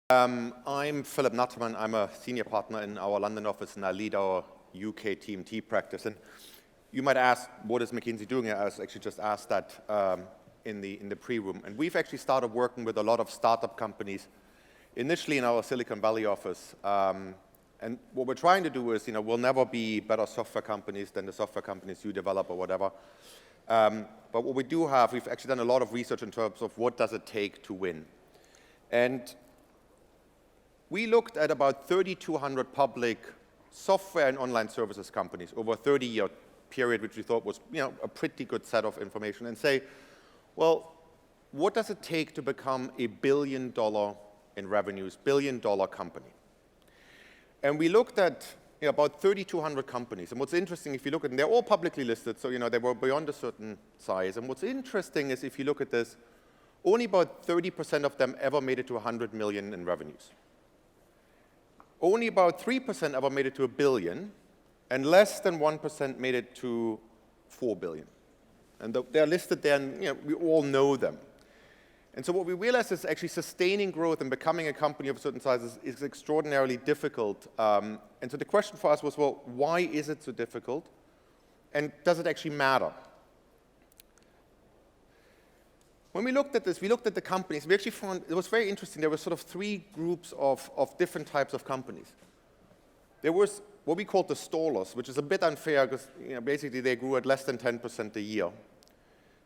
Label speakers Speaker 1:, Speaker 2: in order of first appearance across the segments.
Speaker 1: I'm Philipp Nattermann. I'm a senior partner in our London office, and I lead our UK TMT practice. And you might ask, what is McKinsey doing? I was actually just asked that in the pre-room. And we've actually started working with a lot of startup companies, initially in our Silicon Valley office. And what we're trying to do is, we'll never be better software companies than the software companies you develop or whatever. But what we do have, we've actually done a lot of research in terms of what does it take to win. And we looked at about 3,200 public software and online services companies over a 30-year period, which we thought was a pretty good set of information, and say, well, what does it take to become a $1 billion in revenues, $1 billion company? And we looked at about 3,200 companies. And what's interesting, if you look at them, they're all publicly listed, so they were beyond a certain size. And what's interesting is if you look at this, only about 30% of them ever made it to 100 million in revenues. Only about 3% ever made it to $1 billion, and less than 1% made it to $4 billion. And they're listed there, and we all know them. And so what we realized is actually sustaining growth and becoming a company of a certain size is extraordinarily difficult. And so the question for us was, well, why is it so difficult? And does it actually matter? When we looked at this, we looked at the companies. We actually found it was very interesting. There were sort of three groups of different types of companies. There was what we called the stallers, which is a bit unfair because basically they grew at less than 10% a year.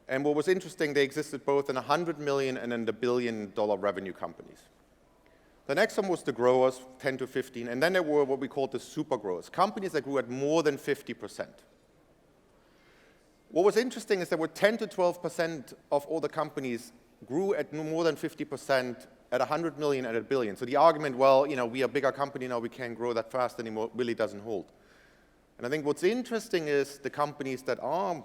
Speaker 1: And what was interesting, they existed both in 100 million and in the $1 billion revenue companies. The next one was the growers, 10 to 15, and then there were what we called the super growers, companies that grew at more than 50%. What was interesting is there were 10 to 12% of all the companies grew at more than 50% at 100 million and at $1 billion. So the argument, well, we are a bigger company now, we can't grow that fast anymore, really doesn't hold. And I think what's interesting is the companies that are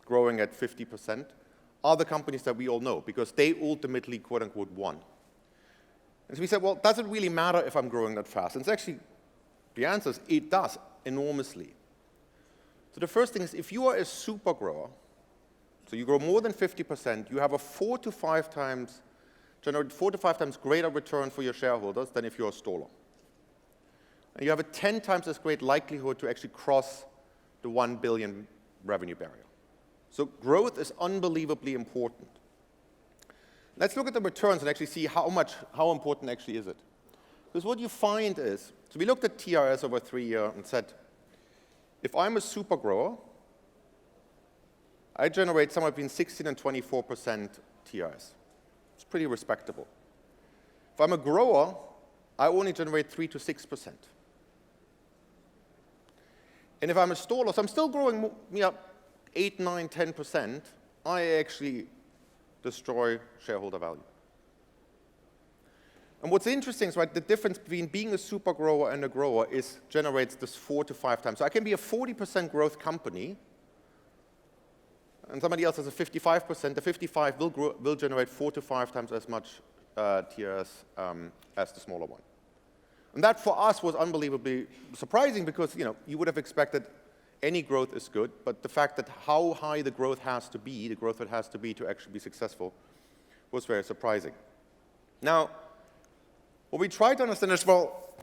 Speaker 1: growing at 50% are the companies that we all know, because they ultimately, quote unquote, won. And so we said, well, does it really matter if I'm growing that fast? And it's actually, the answer is it does enormously. So the first thing is, if you are a super grower, so you grow more than 50%, you have a 4 to 5 times greater return for your shareholders than if you're a staller. And you have a 10 times as great likelihood to actually cross the 1 billion revenue barrier. So growth is unbelievably important. Let's look at the returns and actually see how important actually is it. Because what you find is, so we looked at TRS over 3 years and said, if I'm a super grower, I generate somewhere between 16 and 24% TRS. It's pretty respectable. If I'm a grower, I only generate 3 to 6%. And if I'm a staller, so I'm still growing 8, 9, 10%, I actually destroy shareholder value. And what's interesting is, right, the difference between being a super grower and a grower generates this 4 to 5 times. So I can be a 40% growth company, and somebody else has a 55%. The 55 will generate 4 to 5 times as much TRS as the smaller one. And that for us was unbelievably surprising because you would have expected any growth is good, but the fact that how high the growth has to be, to actually be successful, was very surprising. Now, what we try to understand is, well,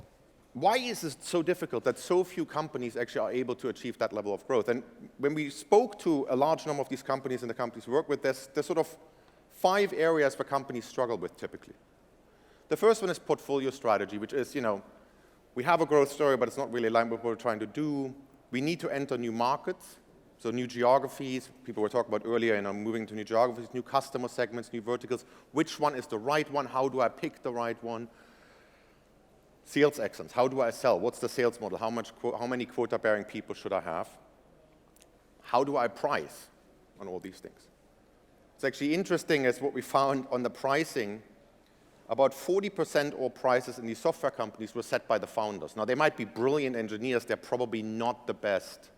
Speaker 1: why is it so difficult that so few companies actually are able to achieve that level of growth? And when we spoke to a large number of these companies and the companies we work with, there's sort of 5 areas where companies struggle with typically. The first one is portfolio strategy, which is, we have a growth story, but it's not really aligned with what we're trying to do. We need to enter new markets, so new geographies. People were talking about earlier, moving to new geographies, new customer segments, new verticals. Which one is the right one? How do I pick the right one? Sales excellence. How do I sell? What's the sales model? How many quota-bearing people should I have? How do I price on all these things? It's actually interesting as what we found on the pricing, about 40% of all prices in these software companies were set by the founders. Now, they might be brilliant engineers. They're probably not the best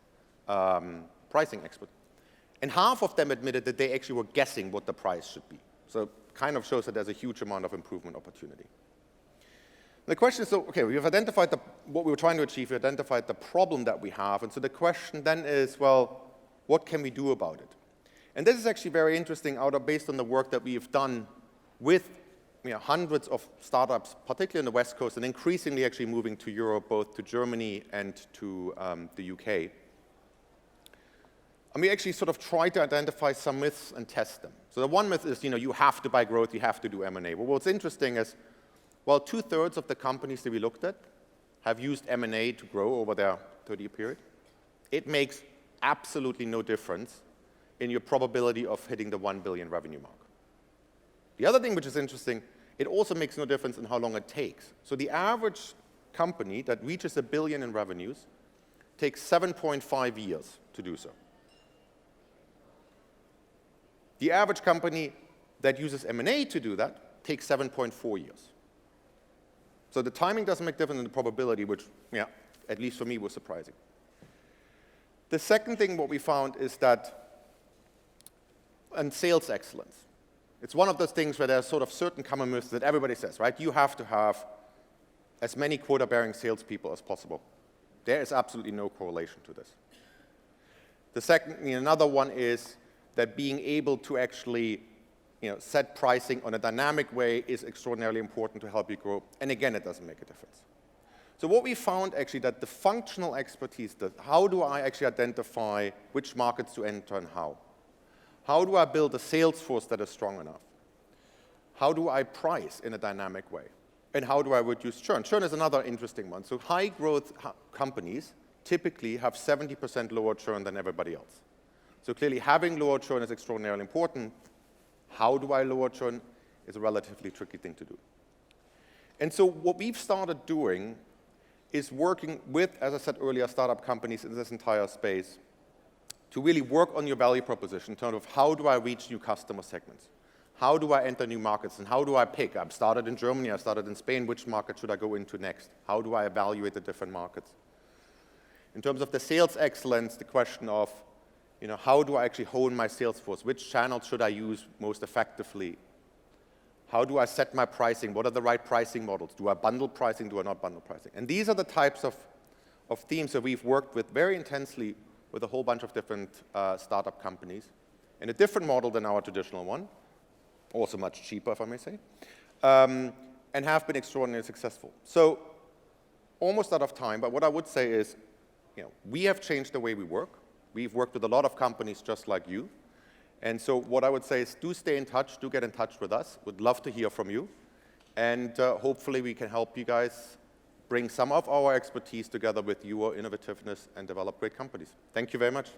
Speaker 1: pricing expert. And half of them admitted that they actually were guessing what the price should be. So it kind of shows that there's a huge amount of improvement opportunity. The question is, okay, we've identified what we were trying to achieve. We identified the problem that we have. And so the question then is, well, what can we do about it? And this is actually very interesting based on the work that we have done with hundreds of startups, particularly on the West Coast, and increasingly actually moving to Europe, both to Germany and to the UK. And we actually sort of try to identify some myths and test them. So the one myth is, you have to buy growth, you have to do M&A. Well, what's interesting is, well, 2/3 of the companies that we looked at have used M&A to grow over their 30-year period. It makes absolutely no difference in your probability of hitting the 1 billion revenue mark. The other thing which is interesting, it also makes no difference in how long it takes. So the average company that reaches 1 billion in revenues takes 7.5 years to do so. The average company that uses M&A to do that takes 7.4 years. So the timing doesn't make difference in the probability, which, at least for me, was surprising. The second thing what we found is that, and sales excellence. It's one of those things where there's sort of certain common myths that everybody says, right? You have to have as many quota-bearing salespeople as possible. There is absolutely no correlation to this. The second, another one is that being able to actually set pricing on a dynamic way is extraordinarily important to help you grow. And again, it doesn't make a difference. So what we found actually that the functional expertise, that how do I actually identify which markets to enter and how? How do I build a sales force that is strong enough? How do I price in a dynamic way? And how do I reduce churn? Churn is another interesting one. So high growth companies typically have 70% lower churn than everybody else. So clearly having lower churn is extraordinarily important. How do I lower churn is a relatively tricky thing to do. And so what we've started doing is working with, as I said earlier, startup companies in this entire space to really work on your value proposition in terms of how do I reach new customer segments? How do I enter new markets? And how do I pick? I've started in Germany, I've started in Spain. Which market should I go into next? How do I evaluate the different markets? In terms of the sales excellence, the question of how do I actually hone my sales force? Which channels should I use most effectively? How do I set my pricing? What are the right pricing models? Do I bundle pricing? Do I not bundle pricing? And these are the types of themes that we've worked with very intensely with a whole bunch of different startup companies in a different model than our traditional one, also much cheaper, if I may say, and have been extraordinarily successful. So almost out of time, but what I would say is, we have changed the way we work. We've worked with a lot of companies just like you. And so what I would say is do stay in touch, do get in touch with us. Would love to hear from you. And hopefully we can help you guys bring some of our expertise together with your innovativeness and develop great companies. Thank you very much.